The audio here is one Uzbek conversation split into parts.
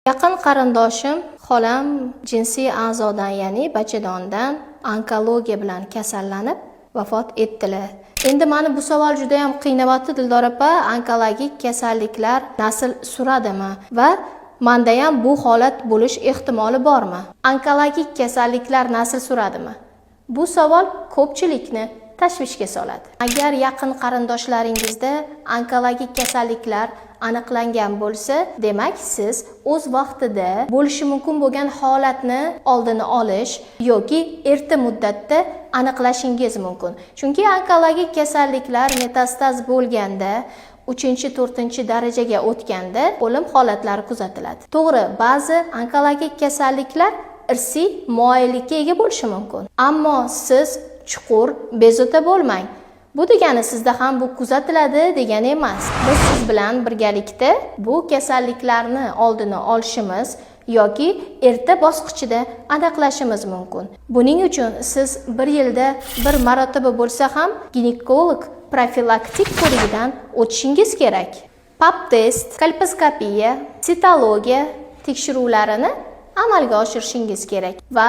Yaqin qarindoshim xolam jinsiy a'zodan, ya'ni bachadondan onkologiya bilan kasallanib vafot etdilar. Endi meni bu savol juda ham qiynayapti, Dildora opa. Onkologik kasalliklar nasl suradimi va menda ham bu holat bo'lish ehtimoli bormi? Onkologik kasalliklar nasl suradimi? Bu savol ko'pchilikni tashvishga soladi. Agar yaqin qarindoshlaringizda onkologik kasalliklar aniqlangan bo'lsa, demak siz o'z vaqtida bo'lishi mumkin bo'lgan holatni oldini olish yoki erta muddatda aniqlashingiz mumkin. Chunki onkologik kasalliklar metastaz bo'lganda 3-4 darajaga o'tganda o'lim holatlari kuzatiladi. To'g'ri, ba'zi onkologik kasalliklar irsiy moyillikka ega bo'lishi mumkin. Ammo siz chuqur bezovta bo'lmang. Bu degani sizda ham bu kuzatiladi degani emas. Biz siz bilan birgalikda bu kasalliklarni oldini olishimiz yoki erta bosqichida aniqlashimiz mumkin. Buning uchun siz bir yilda bir marotaba bo'lsa ham ginekolog profilaktik ko'rigidan o'tishingiz kerak. Pap test, kolposkopiya, sitologiya tekshiruvlarini amalga oshirishingiz kerak va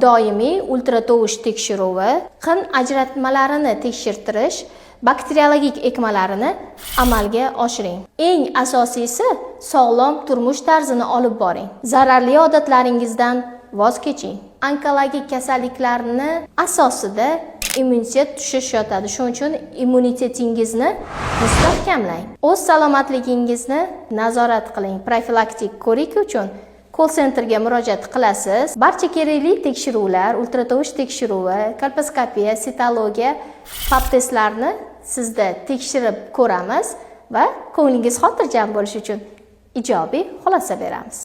doimiy ultratovush tekshiruvi, qon ajratmalarini tekshirtirish, bakteriologik ekmalarini amalga oshiring. Eng asosiysi sog'lom turmush tarzini olib boring. Zararli odatlaringizdan voz keching. Onkologik kasalliklarni asosida immunitet tushish yotadi. Shuning uchun immunitetingizni mustahkamlang. O'z salomatligingizni nazorat qiling. Profilaktik ko'rik uchun call centerga murojaat qilasiz. Barcha kerakli tekshiruvlar, ultratovush tekshiruvi, kolposkopiya, sitologiya, pap testlarni sizda tekshirib ko'ramiz va ko'nglingiz xotirjam bo'lishi uchun ijobiy xulosa beramiz.